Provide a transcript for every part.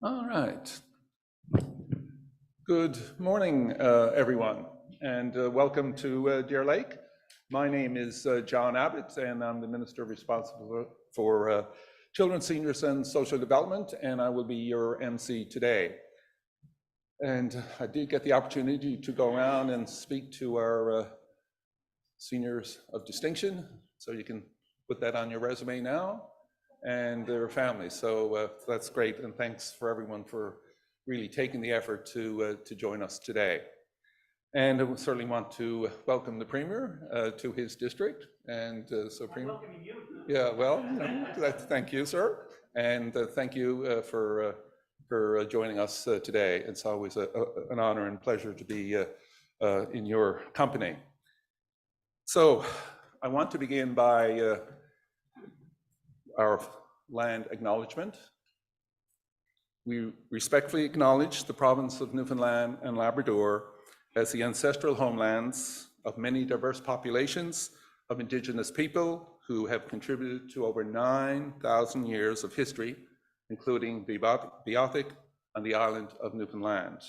All right. Good morning, everyone, and welcome to Deer Lake. My name is John Abbott, and I'm the Minister responsible for Children, Seniors, and Social Development, and I will be your MC today. And I did get the opportunity to go around and speak to our seniors of distinction, so you can put that on your resume now, and their families. So that's great, and thanks for everyone for really taking the effort to join us today. And I certainly want to welcome the Premier to his district. And so Premier. I'm welcoming you. Yeah, well, thank you, sir. And thank you for joining us today. It's always an honor and pleasure to be in your company. So I want to begin by our land acknowledgement. We respectfully acknowledge the province of Newfoundland and Labrador as the ancestral homelands of many diverse populations of Indigenous people who have contributed to over 9,000 years of history, including Beothuk on the island of Newfoundland.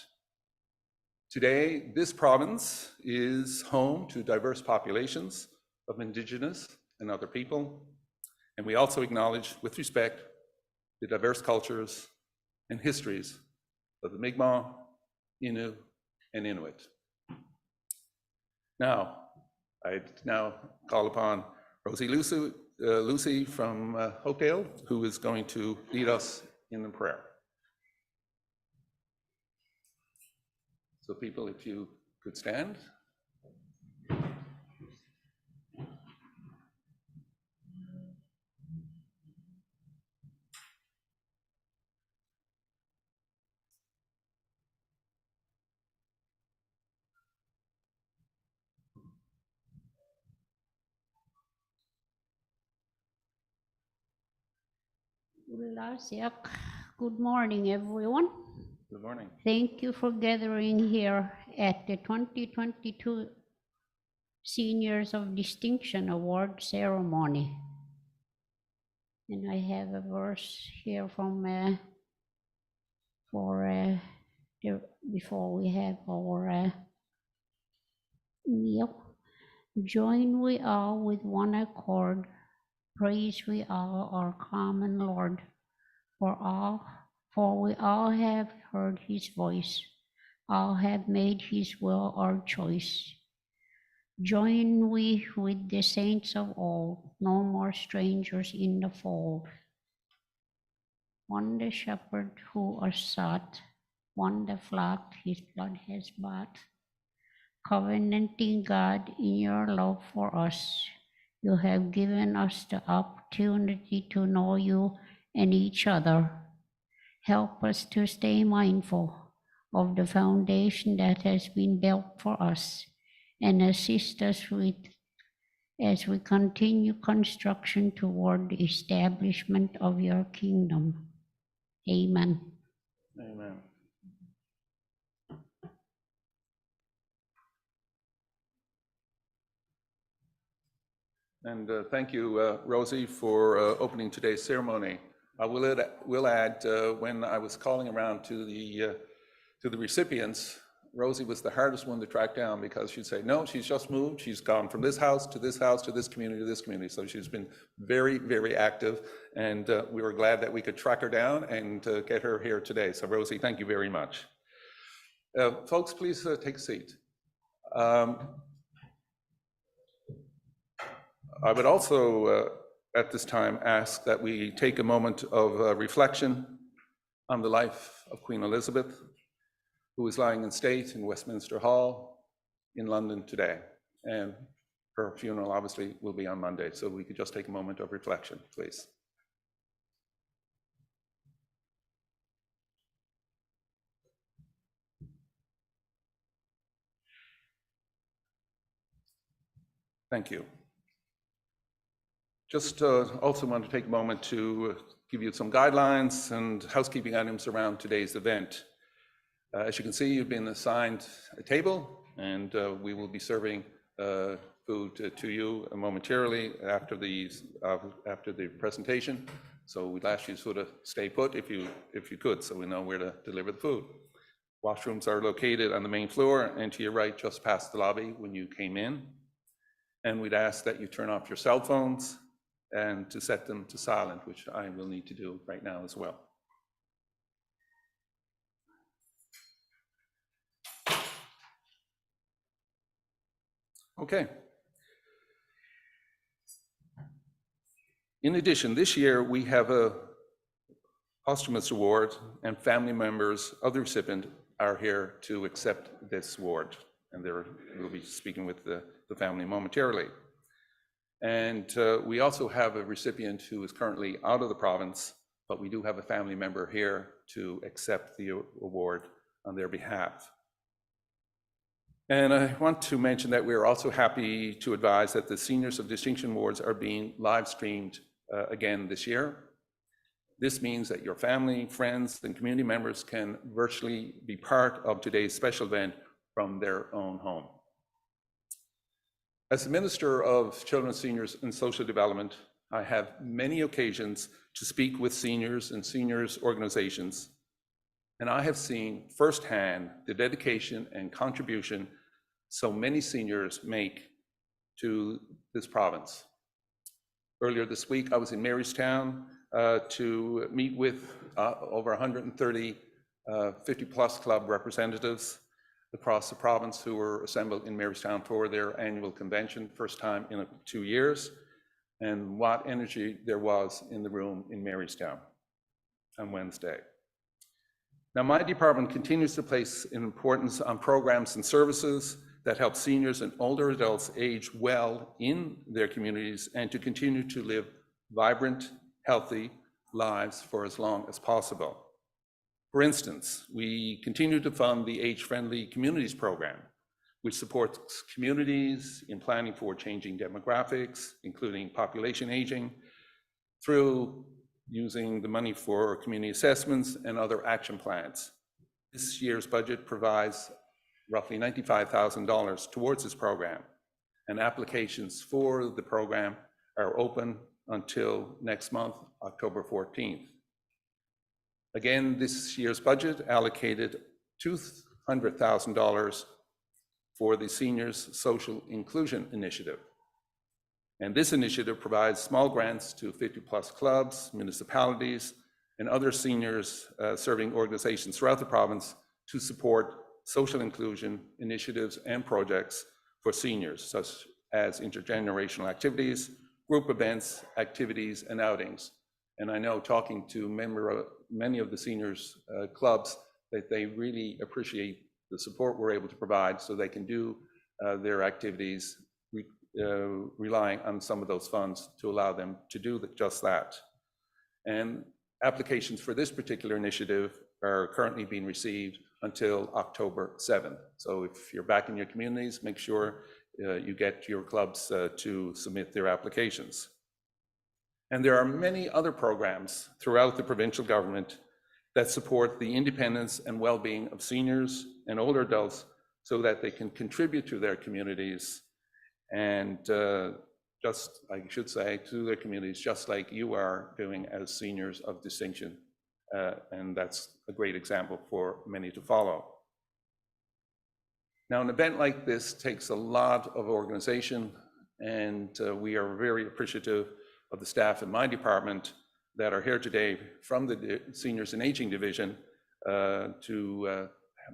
Today, this province is home to diverse populations of Indigenous and other people, and we also acknowledge with respect the diverse cultures and histories of the Mi'kmaq, Innu, and Inuit. Now, I call upon Rosie Lucy from Doyle, who is going to lead us in the prayer. So people, if you could stand. Good morning, everyone. Good morning. Thank you for gathering here at the 2022 Seniors of Distinction Award ceremony. And I have a verse here from before we have our meal. Join we all with one accord, praise we all our common Lord, for we all have heard his voice, all have made his will our choice. Join we with the saints of old, no more strangers in the fold. One the shepherd who are sought, one the flock his blood has bought. Covenanting God in your love for us, you have given us the opportunity to know you and each other. Help us to stay mindful of the foundation that has been built for us and assist us as we continue construction toward the establishment of your kingdom. Amen. Amen. And thank you, Rosie, for opening today's ceremony. I will add, when I was calling around to the recipients, Rosie was the hardest one to track down because she'd say, no, she's just moved. She's gone from this house to this house to this community to this community. So she's been very, very active, and we were glad that we could track her down and get her here today. So Rosie, thank you very much. Folks, please take a seat. I would also, at this time, ask that we take a moment of reflection on the life of Queen Elizabeth, who is lying in state in Westminster Hall in London today. And her funeral obviously will be on Monday, so we could just take a moment of reflection, please. Thank you. Just also want to take a moment to give you some guidelines and housekeeping items around today's event. As you can see, you've been assigned a table, and we will be serving food to you momentarily after the presentation. So we'd ask you to sort of stay put if you could, so we know where to deliver the food. Washrooms are located on the main floor and to your right, just past the lobby when you came in. And we'd ask that you turn off your cell phones and to set them to silent, which I will need to do right now as well. Okay. In addition, this year we have a posthumous award, and family members of the recipient are here to accept this award, and we'll be speaking with the family momentarily. And we also have a recipient who is currently out of the province, but we do have a family member here to accept the award on their behalf. And I want to mention that we're also happy to advise that the Seniors of Distinction Awards are being live streamed again this year. This means that your family, friends, and community members can virtually be part of today's special event from their own home. As the Minister of Children, Seniors and Social Development, I have many occasions to speak with seniors and seniors organizations, and I have seen firsthand the dedication and contribution so many seniors make to this province. Earlier this week, I was in Marystown to meet with over 130 50-plus club representatives across the province who were assembled in Marystown for their annual convention, first time in 2 years, and what energy there was in the room in Marystown on Wednesday. Now, my department continues to place an importance on programs and services that help seniors and older adults age well in their communities and to continue to live vibrant, healthy lives for as long as possible. For instance, we continue to fund the Age-Friendly Communities Program, which supports communities in planning for changing demographics, including population aging, through using the money for community assessments and other action plans. This year's budget provides roughly $95,000 towards this program, and applications for the program are open until next month, October 14th. Again, this year's budget allocated $200,000 for the Seniors Social Inclusion Initiative. And this initiative provides small grants to 50-plus clubs, municipalities, and other seniors serving organizations throughout the province to support social inclusion initiatives and projects for seniors, such as intergenerational activities, group events, activities, and outings. And I know, talking to many of the seniors clubs, that they really appreciate the support we're able to provide so they can do their activities relying on some of those funds to allow them to do just that. And applications for this particular initiative are currently being received until October 7th. So if you're back in your communities, make sure you get your clubs to submit their applications. And there are many other programs throughout the provincial government that support the independence and well-being of seniors and older adults so that they can contribute to their communities and just, I should say, to their communities, just like you are doing as seniors of distinction. And that's a great example for many to follow. Now, an event like this takes a lot of organization, and we are very appreciative of the staff in my department that are here today from the Seniors and Aging Division to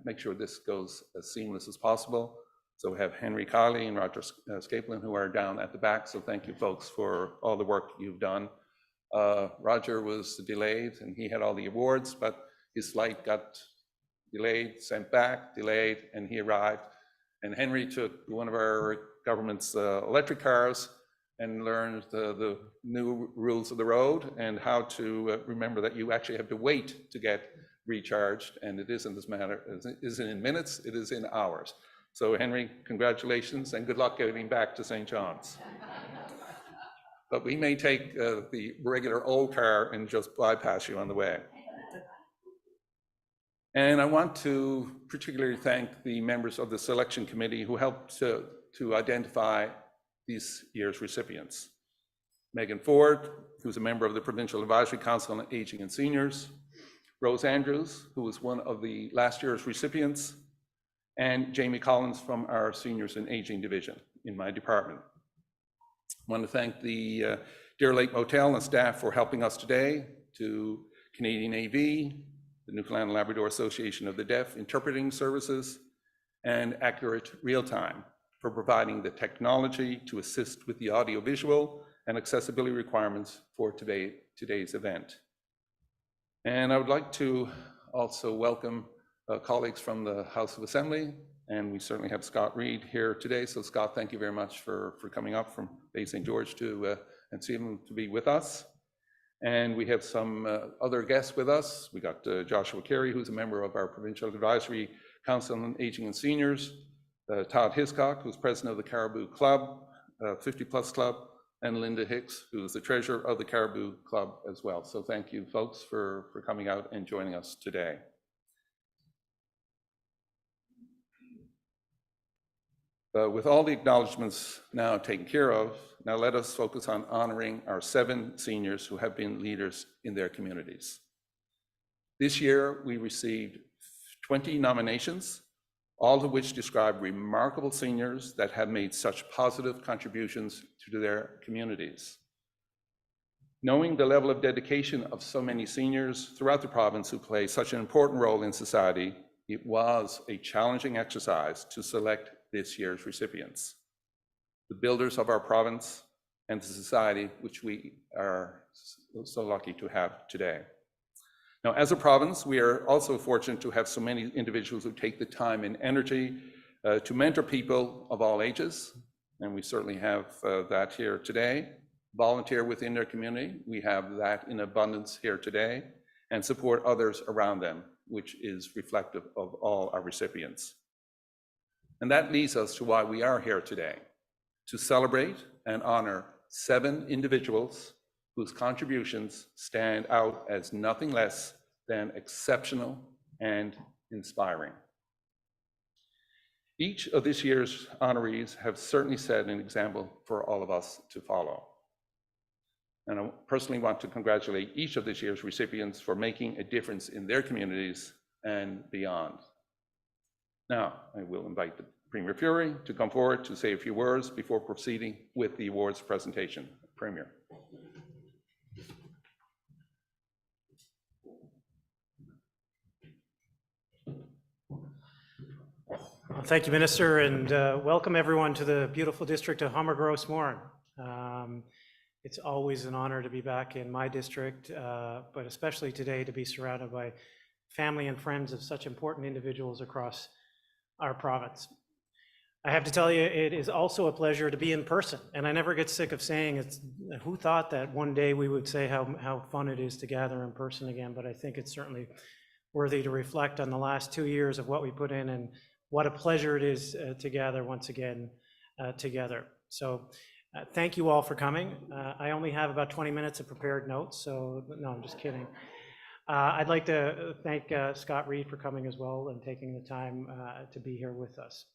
make sure this goes as seamless as possible. So we have Henry Colley and Roger Scaplin who are down at the back. So thank you folks for all the work you've done. Roger was delayed and he had all the awards, but his flight got delayed, sent back, delayed, and he arrived. And Henry took one of our government's electric cars and learned the new rules of the road and how to remember that you actually have to wait to get recharged. And it isn't this matter, it isn't in minutes, it is in hours. So Henry, congratulations and good luck getting back to St. John's. But we may take the regular old car and just bypass you on the way. And I want to particularly thank the members of the selection committee who helped to identify these year's recipients. Megan Ford, who's a member of the Provincial Advisory Council on Aging and Seniors, Rose Andrews, who was one of the last year's recipients, and Jamie Collins from our Seniors and Aging Division in my department. I want to thank the Deer Lake Motel and staff for helping us today, to Canadian AV, the Newfoundland and Labrador Association of the Deaf Interpreting Services, and Accurate Real Time for providing the technology to assist with the audiovisual and accessibility requirements for today's event. And I would like to also welcome colleagues from the House of Assembly, and we certainly have Scott Reid here today. So Scott, thank you very much for coming up from Bay St. George and seeing to be with us. And we have some other guests with us. We got Joshua Carey, who's a member of our Provincial Advisory Council on Aging and Seniors, Todd Hiscock, who's president of the Caribou Club, 50 Plus Club, and Linda Hicks, who is the treasurer of the Caribou Club as well. So thank you folks for coming out and joining us today. With all the acknowledgements now taken care of, now let us focus on honoring our 7 seniors who have been leaders in their communities. This year, we received 20 nominations, all of which describe remarkable seniors that have made such positive contributions to their communities. Knowing the level of dedication of so many seniors throughout the province who play such an important role in society, it was a challenging exercise to select this year's recipients, the builders of our province and the society which we are so lucky to have today. Now, as a province, we are also fortunate to have so many individuals who take the time and energy to mentor people of all ages, and we certainly have that here today. Volunteer within their community, we have that in abundance here today, and support others around them, which is reflective of all our recipients. And that leads us to why we are here today, to celebrate and honor 7 individuals whose contributions stand out as nothing less than exceptional and inspiring. Each of this year's honorees have certainly set an example for all of us to follow. And I personally want to congratulate each of this year's recipients for making a difference in their communities and beyond. Now, I will invite the Premier Fury to come forward to say a few words before proceeding with the awards presentation. Premier. Well, thank you, Minister, and welcome everyone to the beautiful district of Hummer-Gross-Morin. It's always an honor to be back in my district, but especially today to be surrounded by family and friends of such important individuals across our province. I have to tell you, it is also a pleasure to be in person, and I never get sick of saying it's, who thought that one day we would say how fun it is to gather in person again, but I think it's certainly worthy to reflect on the last 2 years of what we put in and what a pleasure it is to gather once again together. So thank you all for coming. I only have about 20 minutes of prepared notes, so no, I'm just kidding. I'd like to thank Scott Reid for coming as well and taking the time to be here with us.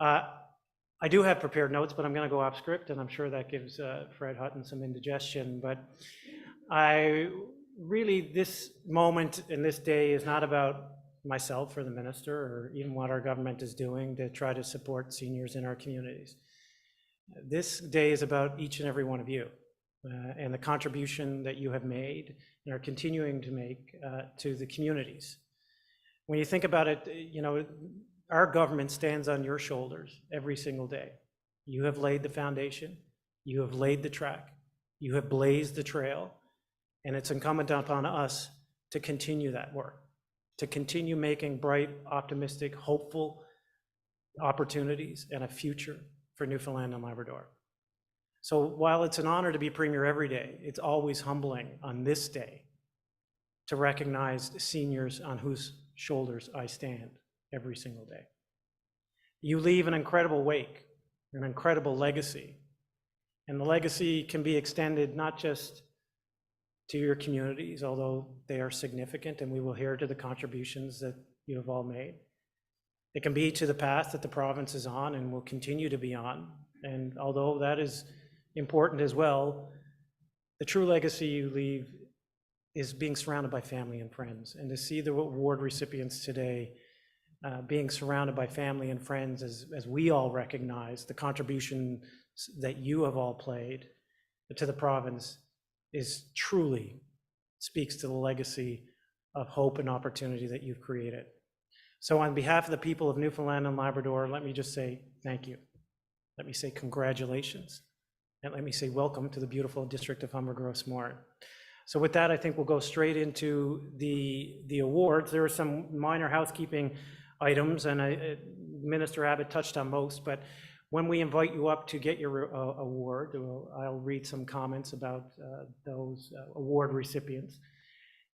I do have prepared notes, but I'm going to go off script, and I'm sure that gives Fred Hutton some indigestion. But this moment and this day is not about myself or the minister or even what our government is doing to try to support seniors in our communities. This day is about each and every one of you and the contribution that you have made and are continuing to make to the communities. When you think about it, you know, our government stands on your shoulders every single day. You have laid the foundation, you have laid the track, you have blazed the trail, and it's incumbent upon us to continue that work, to continue making bright, optimistic, hopeful opportunities and a future for Newfoundland and Labrador. So while it's an honor to be Premier every day, it's always humbling on this day to recognize seniors on whose shoulders I stand every single day. You leave an incredible wake, an incredible legacy, and the legacy can be extended not just to your communities, although they are significant, and we will hear to the contributions that you have all made. It can be to the path that the province is on and will continue to be on, and although that is important as well, the true legacy you leave is being surrounded by family and friends. And to see the award recipients today being surrounded by family and friends as we all recognize the contribution that you have all played to the province is truly speaks to the legacy of hope and opportunity that you've created. So on behalf of the people of Newfoundland and Labrador, let me just say thank you. Let me say congratulations. And let me say welcome to the beautiful district of Humber Gross Moor. So with that, I think we'll go straight into the awards. There are some minor housekeeping items, and Minister Abbott touched on most, but when we invite you up to get your award, I'll read some comments about those award recipients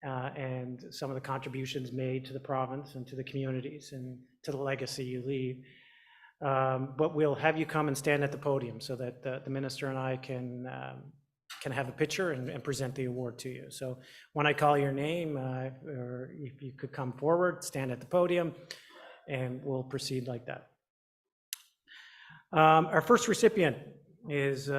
and some of the contributions made to the province and to the communities and to the legacy you leave. But we'll have you come and stand at the podium so that the minister and I can have a picture and present the award to you. So when I call your name, or if you could come forward, stand at the podium, and we'll proceed like that. Our first recipient is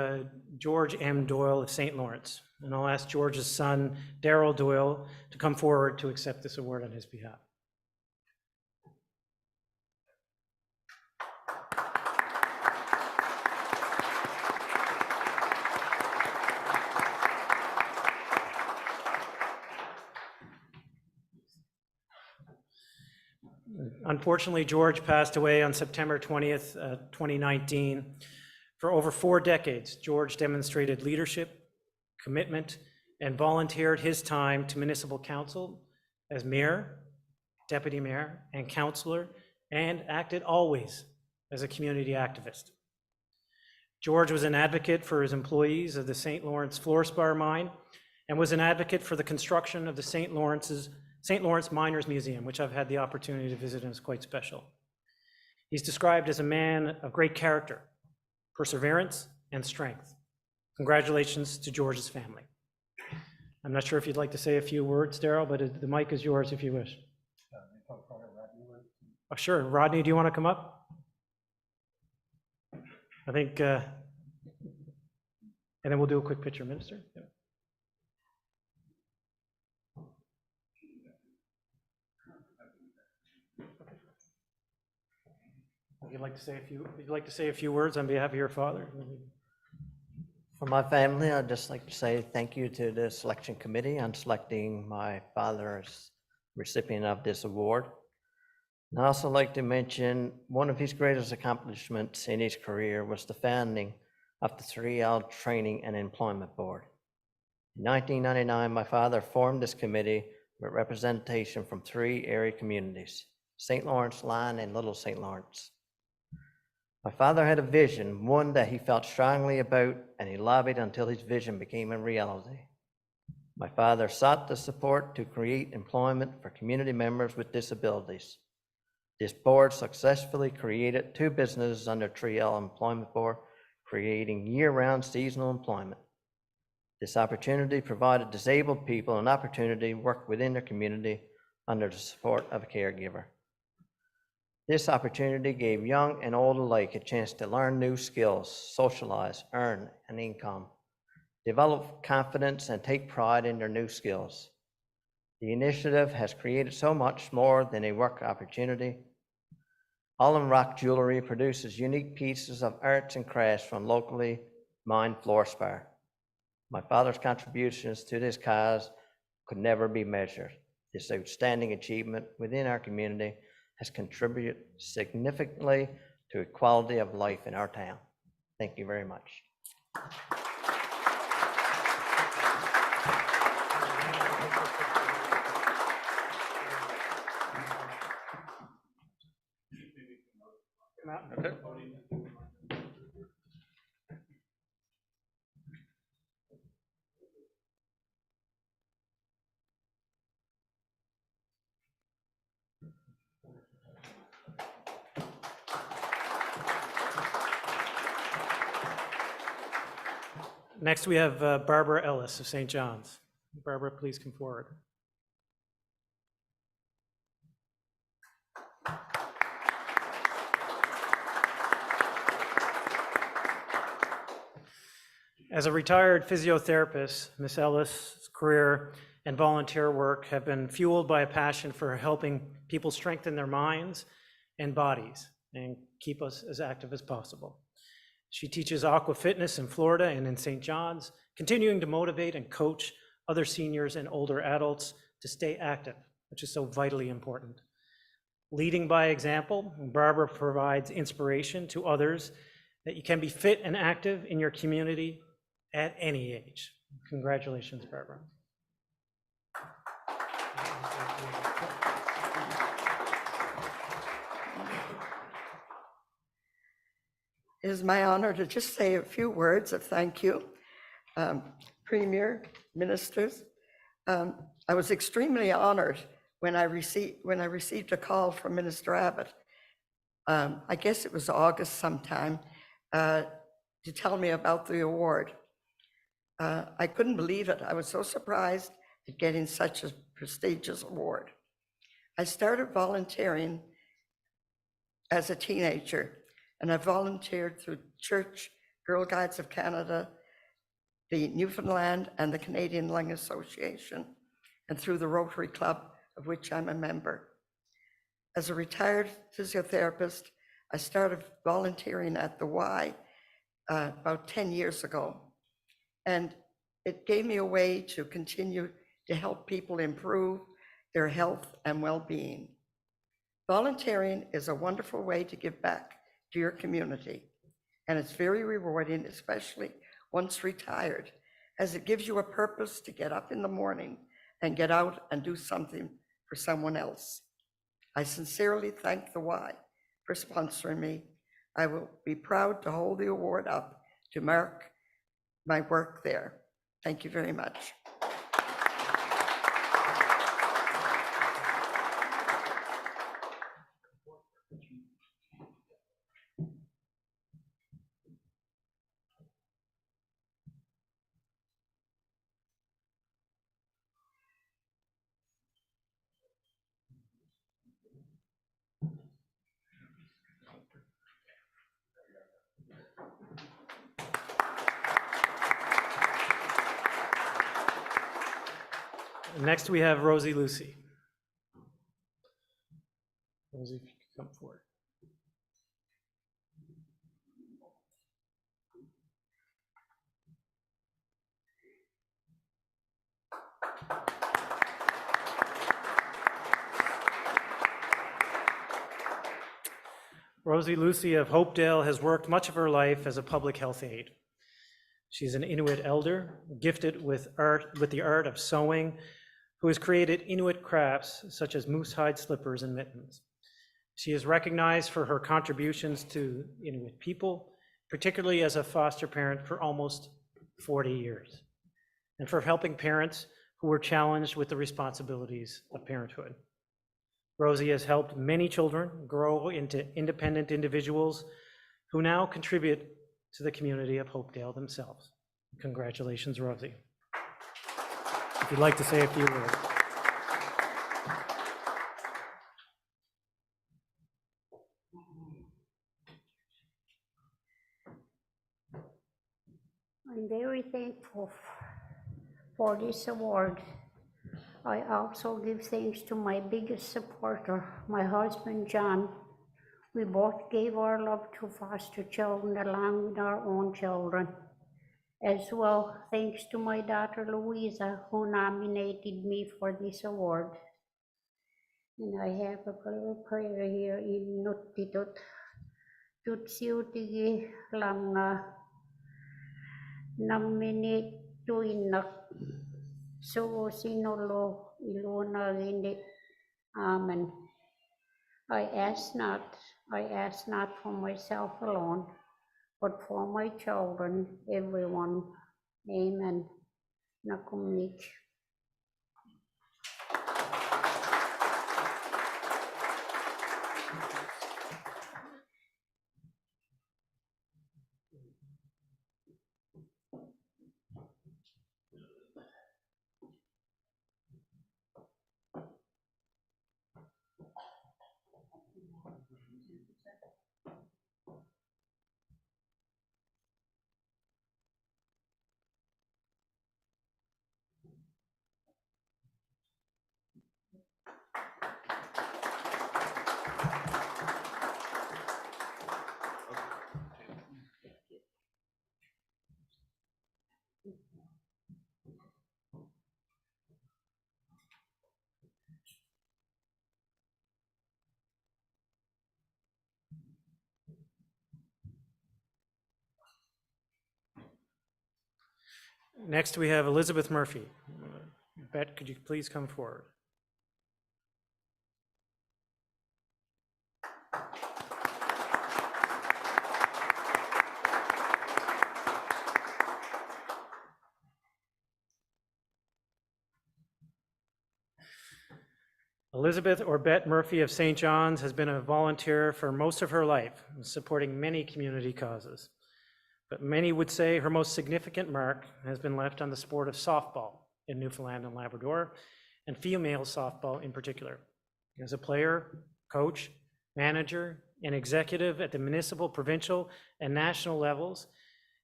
George M. Doyle of St. Lawrence, and I'll ask George's son, Daryl Doyle, to come forward to accept this award on his behalf. Unfortunately, George passed away on September 20th, 2019. For over 4 decades, George demonstrated leadership, commitment, and volunteered his time to municipal council as mayor, deputy mayor, and councillor, and acted always as a community activist. George was an advocate for his employees of the St. Lawrence Fluorspar mine and was an advocate for the construction of the St. Lawrence Miners Museum, which I've had the opportunity to visit and is quite special. He's described as a man of great character, perseverance, and strength. Congratulations to George's family. I'm not sure if you'd like to say a few words, Daryl, but the mic is yours if you wish. Oh, sure. Rodney, do you want to come up? I think, and then we'll do a quick picture, Minister. Yeah. Would you like to say a few words on behalf of your father? For my family, I'd just like to say thank you to the selection committee on selecting my father as recipient of this award. And I'd also like to mention one of his greatest accomplishments in his career was the founding of the 3L Training and Employment Board. In 1999, my father formed this committee with representation from 3 area communities, St. Lawrence, Lyon, and Little St. Lawrence. My father had a vision, one that he felt strongly about, and he lobbied until his vision became a reality. My father sought the support to create employment for community members with disabilities. This board successfully created 2 businesses under 3L Employment Board, creating year-round seasonal employment. This opportunity provided disabled people an opportunity to work within their community under the support of a caregiver. This opportunity gave young and old alike a chance to learn new skills, socialize, earn an income, develop confidence, and take pride in their new skills. The initiative has created so much more than a work opportunity. Allen Rock Jewelry produces unique pieces of arts and crafts from locally mined fluorspar. My father's contributions to this cause could never be measured. This outstanding achievement within our community has contributed significantly to the quality of life in our town. Thank you very much. Okay. Next, we have Barbara Ellis of St. John's. Barbara, please come forward. As a retired physiotherapist, Ms. Ellis' career and volunteer work have been fueled by a passion for helping people strengthen their minds and bodies and keep us as active as possible. She teaches aqua fitness in Florida and in St. John's, continuing to motivate and coach other seniors and older adults to stay active, which is so vitally important. Leading by example, Barbara provides inspiration to others that you can be fit and active in your community at any age. Congratulations, Barbara. It is my honor to just say a few words of thank you. Premier, ministers, I was extremely honored when I received a call from Minister Abbott. I guess it was August sometime, to tell me about the award. I couldn't believe it. I was so surprised at getting such a prestigious award. I started volunteering as a teenager, and I volunteered through Church, Girl Guides of Canada, the Newfoundland, and the Canadian Lung Association, and through the Rotary Club, of which I'm a member. As a retired physiotherapist, I started volunteering at the Y about 10 years ago. And it gave me a way to continue to help people improve their health and well-being. Volunteering is a wonderful way to give back to your community. And it's very rewarding, especially once retired, as it gives you a purpose to get up in the morning and get out and do something for someone else. I sincerely thank the Y for sponsoring me. I will be proud to hold the award up to mark my work there. Thank you very much. Next, we have Rosie Lucy. Rosie, if you could come forward. Rosie Lucy of Hopedale has worked much of her life as a public health aide. She's an Inuit elder, gifted with the art of sewing, who has created Inuit crafts such as moose hide slippers and mittens. She is recognized for her contributions to Inuit people, particularly as a foster parent for almost 40 years, and for helping parents who were challenged with the responsibilities of parenthood. Rosie has helped many children grow into independent individuals who now contribute to the community of Hopedale themselves. Congratulations, Rosie. If you'd like to say a few words. I'm very thankful for this award. I also give thanks to my biggest supporter, my husband, John. We both gave our love to foster children along with our own children. As well, thanks to my daughter, Louisa, who nominated me for this award. And I have a little prayer here in Nuttitut. Tutsiutigi lang nominate to inak. So sinolo iluna gindi. Amen. I ask not for myself alone, but for my children, everyone. Amen. Nakumnik. Next, we have Elizabeth Murphy. Bet, could you please come forward? Elizabeth or Bet Murphy of St. John's has been a volunteer for most of her life, supporting many community causes. But many would say her most significant mark has been left on the sport of softball in Newfoundland and Labrador, and female softball in particular. As a player, coach, manager, and executive at the municipal, provincial, and national levels,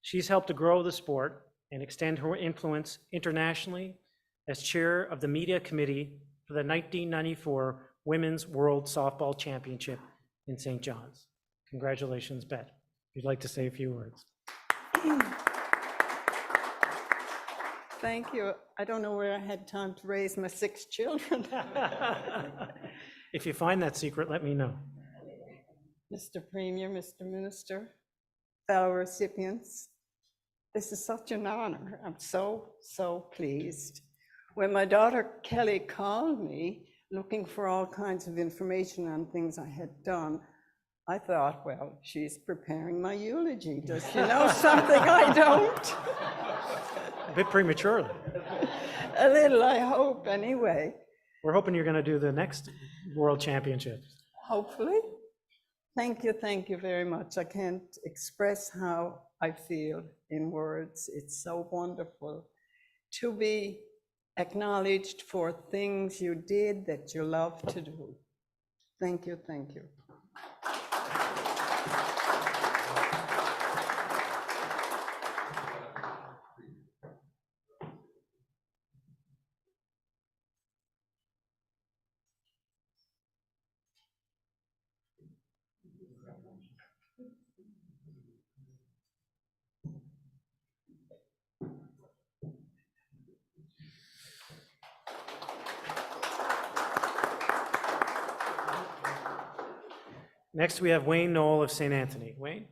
she's helped to grow the sport and extend her influence internationally as chair of the media committee for the 1994 Women's World Softball Championship in St. John's. Congratulations, Bet. If you'd like to say a few words. Thank you. I don't know where I had time to raise my 6 children. If you find that secret, let me know. Mr. Premier, Mr. Minister, fellow recipients, this is such an honor. I'm so pleased. When my daughter Kelly called me looking for all kinds of information on things I had done, I thought, well, she's preparing my eulogy. Does she know something I don't? A bit prematurely. A little, I hope, anyway. We're hoping you're going to do the next World Championships. Hopefully. Thank you very much. I can't express how I feel in words. It's so wonderful to be acknowledged for things you did that you love to do. Thank you. Next, we have Wayne Noll of St. Anthony. Wayne?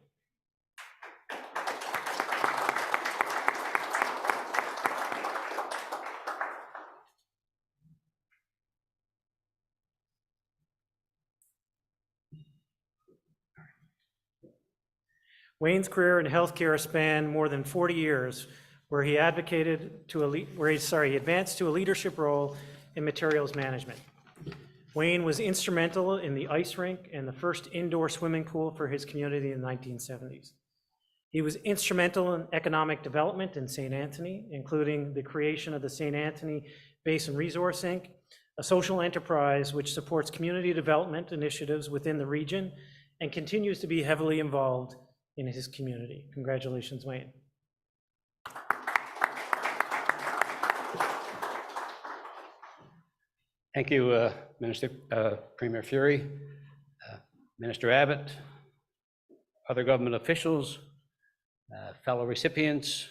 Wayne's career in healthcare spanned more than 40 years, where he advanced to a leadership role in materials management. Wayne was instrumental in the ice rink and the first indoor swimming pool for his community in the 1970s. He was instrumental in economic development in St. Anthony, including the creation of the St. Anthony Basin Resource Inc., a social enterprise which supports community development initiatives within the region and continues to be heavily involved in his community. Congratulations, Wayne. Thank you, Minister, Premier Fury, Minister Abbott, other government officials, fellow recipients,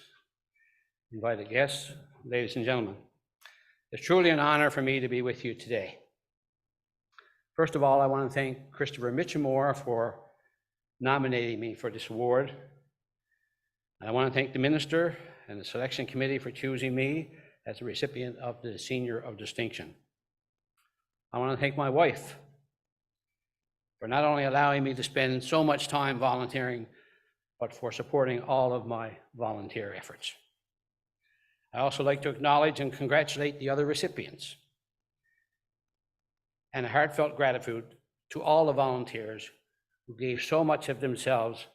invited guests, ladies and gentlemen. It's truly an honor for me to be with you today. First of all, I want to thank Christopher Mitchamore for nominating me for this award. I want to thank the Minister and the Selection Committee for choosing me as the recipient of the Senior of Distinction. I want to thank my wife for not only allowing me to spend so much time volunteering, but for supporting all of my volunteer efforts. I also like to acknowledge and congratulate the other recipients, and a heartfelt gratitude to all the volunteers who gave so much of themselves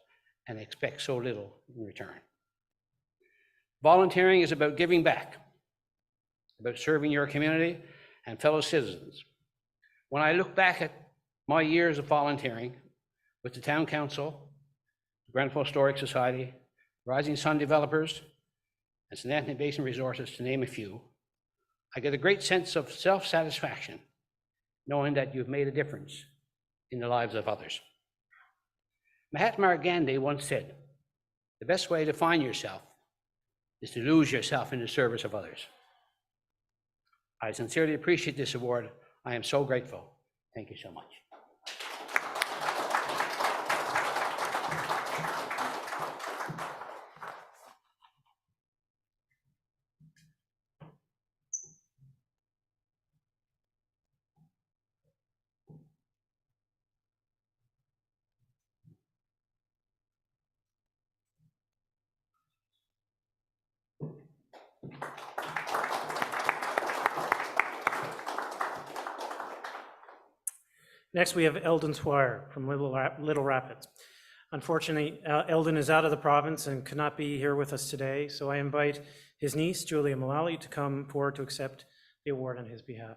and expect so little in return. Volunteering is about giving back, about serving your community and fellow citizens. When I look back at my years of volunteering with the Town Council, the Grenfell Historic Society, Rising Sun Developers, and St. Anthony Basin Resources, to name a few, I get a great sense of self-satisfaction knowing that you've made a difference in the lives of others. Mahatma Gandhi once said, the best way to find yourself is to lose yourself in the service of others. I sincerely appreciate this award. I am so grateful. Thank you so much. Next, we have Eldon Swire from Little Rapids. Unfortunately, Eldon is out of the province and could not be here with us today, so I invite his niece, Julia Mullally, to come forward to accept the award on his behalf.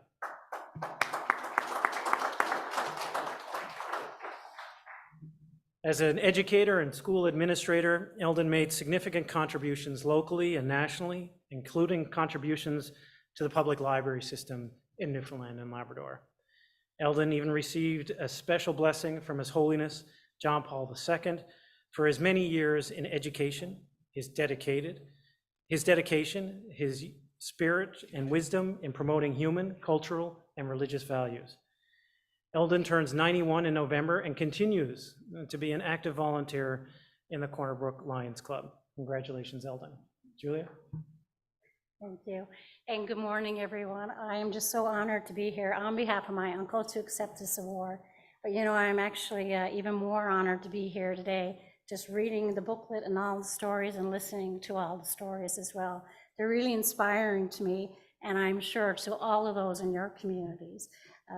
As an educator and school administrator, Eldon made significant contributions locally and nationally, including contributions to the public library system in Newfoundland and Labrador. Eldon even received a special blessing from His Holiness John Paul II for his many years in education, his dedication, his spirit and wisdom in promoting human, cultural, and religious values. Eldon turns 91 in November and continues to be an active volunteer in the Corner Brook Lions Club. Congratulations, Eldon. Julia? Thank you. And good morning, everyone. I am just so honored to be here on behalf of my uncle to accept this award. But you know, I'm actually even more honored to be here today, just reading the booklet and all the stories and listening to all the stories as well. They're really inspiring to me, and I'm sure to all of those in your communities.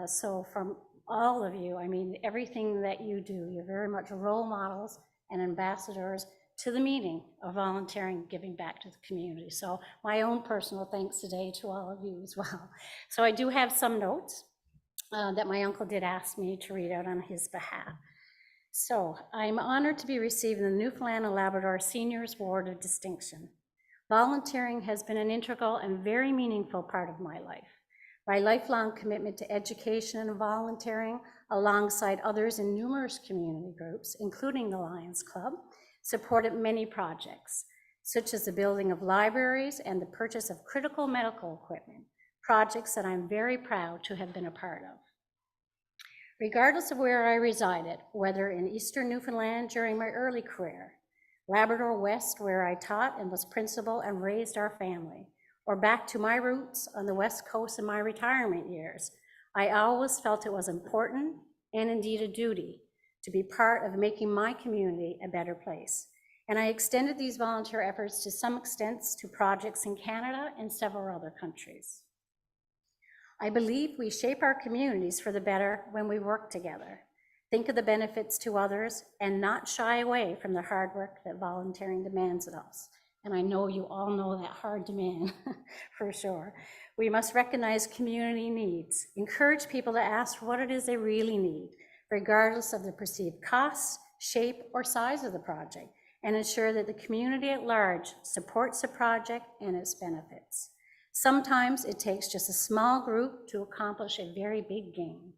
So from all of you, I mean, everything that you do, you're very much role models and ambassadors to the meaning of volunteering, giving back to the community. So my own personal thanks today to all of you as well. So I do have some notes that my uncle did ask me to read out on his behalf. So I'm honored to be receiving the Newfoundland and Labrador Seniors Award of Distinction. Volunteering has been an integral and very meaningful part of my life. My lifelong commitment to education and volunteering, alongside others in numerous community groups, including the Lions Club, supported many projects, such as the building of libraries and the purchase of critical medical equipment, projects that I'm very proud to have been a part of. Regardless of where I resided, whether in Eastern Newfoundland during my early career, Labrador West, where I taught and was principal and raised our family, or back to my roots on the West Coast in my retirement years, I always felt it was important and indeed a duty to be part of making my community a better place. And I extended these volunteer efforts to some extent to projects in Canada and several other countries. I believe we shape our communities for the better when we work together, think of the benefits to others, and not shy away from the hard work that volunteering demands of us. And I know you all know that hard demand for sure. We must recognize community needs, encourage people to ask what it is they really need, regardless of the perceived cost, shape, or size of the project, and ensure that the community at large supports the project and its benefits. Sometimes it takes just a small group to accomplish a very big gain.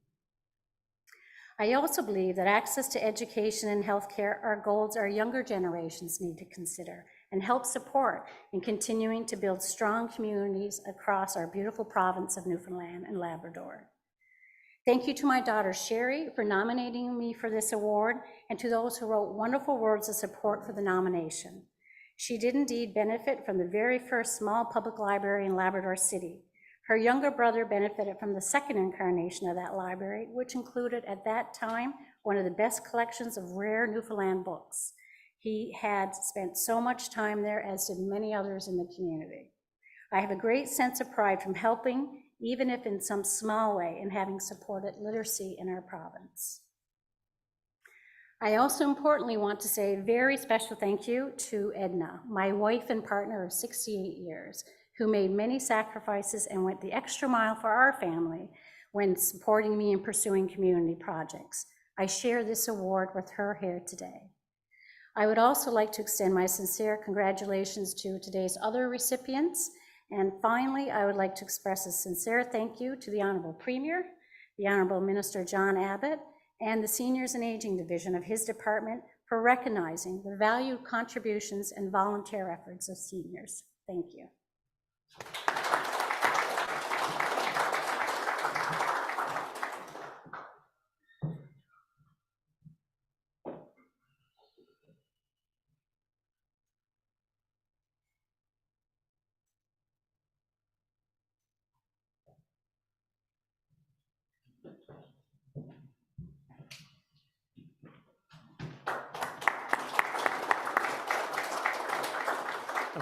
I also believe that access to education and healthcare are goals our younger generations need to consider and help support in continuing to build strong communities across our beautiful province of Newfoundland and Labrador. Thank you to my daughter Sherry for nominating me for this award, and to those who wrote wonderful words of support for the nomination. She did indeed benefit from the very first small public library in Labrador City. Her younger brother benefited from the second incarnation of that library, which included at that time one of the best collections of rare Newfoundland books. He had spent so much time there, as did many others in the community. I have a great sense of pride from helping, even if in some small way, in having supported literacy in our province. I also importantly want to say a very special thank you to Edna, my wife and partner of 68 years, who made many sacrifices and went the extra mile for our family when supporting me in pursuing community projects. I share this award with her here today. I would also like to extend my sincere congratulations to today's other recipients. And finally, I would like to express a sincere thank you to the Honorable Premier, the Honorable Minister John Abbott, and the Seniors and Aging Division of his department for recognizing the valued contributions and volunteer efforts of seniors. Thank you.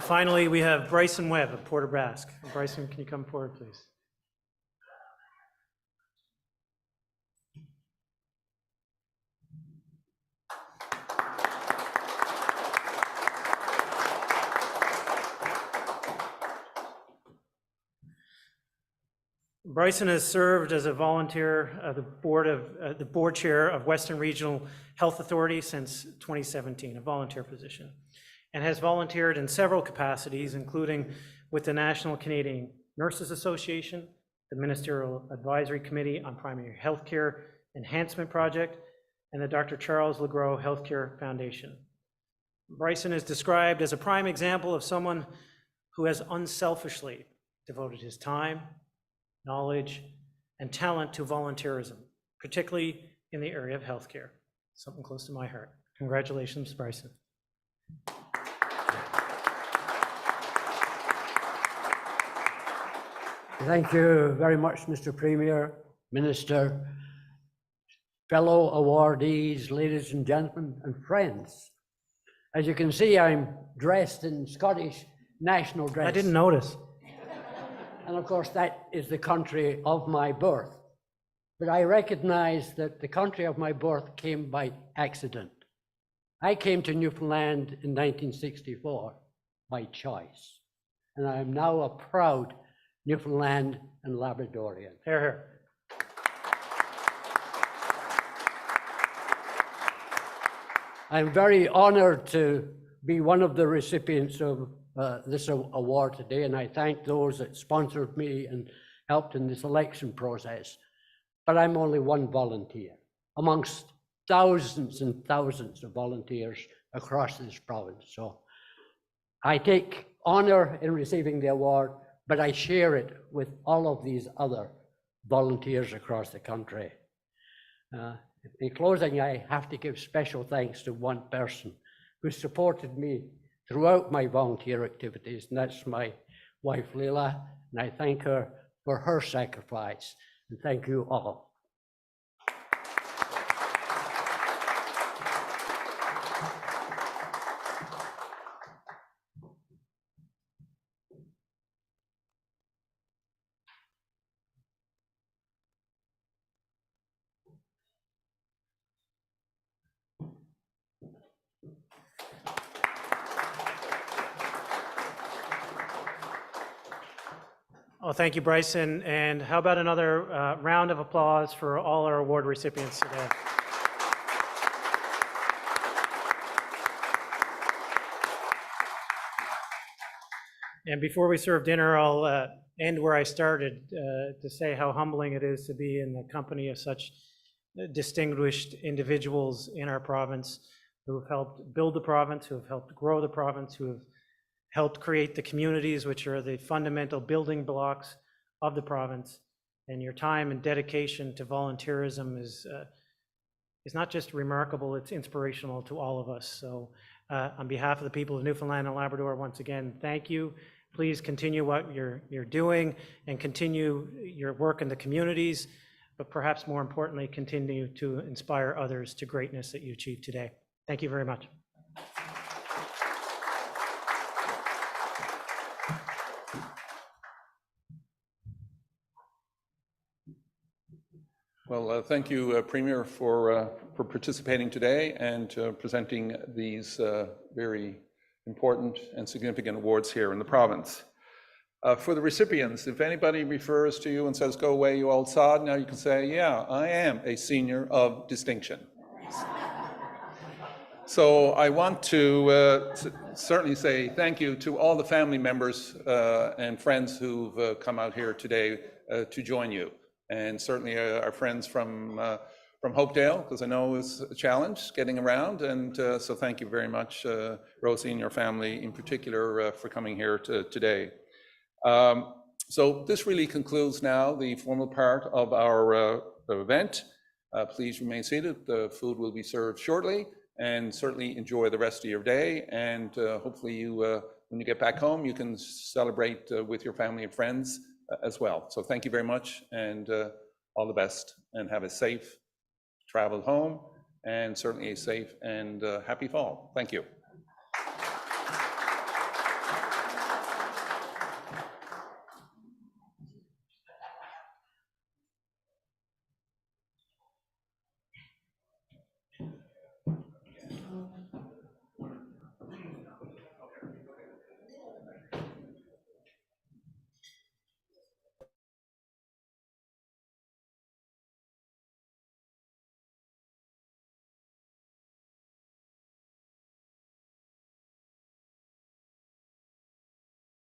Finally, we have Bryson Webb of Port Nebraska. Bryson, can you come forward, please? Bryson has served as a volunteer of the board chair of Western Regional Health Authority since 2017, a volunteer position, and has volunteered in several capacities, including with the National Canadian Nurses Association, the Ministerial Advisory Committee on Primary Healthcare Enhancement Project, and the Dr. Charles Legros Healthcare Foundation. Bryson is described as a prime example of someone who has unselfishly devoted his time, knowledge, and talent to volunteerism, particularly in the area of healthcare, something close to my heart. Congratulations, Bryson. Thank you very much, Mr. Premier, Minister, fellow awardees, ladies and gentlemen, and friends. As you can see, I'm dressed in Scottish national dress. I didn't notice. And of course, that is the country of my birth. But I recognize that the country of my birth came by accident. I came to Newfoundland in 1964 by choice. And I am now a proud Newfoundland and Labradorian. Here, here. I'm very honored to be one of the recipients of this award today, and I thank those that sponsored me and helped in the selection process. But I'm only one volunteer amongst thousands and thousands of volunteers across this province. So I take honor in receiving the award, but I share it with all of these other volunteers across the country. In closing, I have to give special thanks to one person who supported me throughout my volunteer activities, and that's my wife, Leila, and I thank her for her sacrifice, and thank you all. Well, thank you, Bryson. And how about another round of applause for all our award recipients today? And before we serve dinner, I'll end where I started to say how humbling it is to be in the company of such distinguished individuals in our province who have helped build the province, who have helped grow the province, who have helped create the communities, which are the fundamental building blocks of the province. And your time and dedication to volunteerism is not just remarkable, it's inspirational to all of us. So on behalf of the people of Newfoundland and Labrador, once again, thank you. Please continue what you're doing and continue your work in the communities, but perhaps more importantly, continue to inspire others to greatness that you achieved today. Thank you very much. Well, thank you, Premier, for participating today and presenting these very important and significant awards here in the province. For the recipients, if anybody refers to you and says, "Go away, you old sod," now you can say, "Yeah, I am a senior of distinction." So I want to certainly say thank you to all the family members and friends who've come out here today to join you. And certainly our friends from Hopedale, because I know it's a challenge getting around. And so thank you very much, Rosie and your family in particular, for coming here today. So this really concludes now the formal part of our event. Please remain seated. The food will be served shortly, and certainly enjoy the rest of your day. And hopefully you, when you get back home, you can celebrate with your family and friends as well. So thank you very much, and all the best, and have a safe travel home, and certainly a safe and happy fall. Thank you.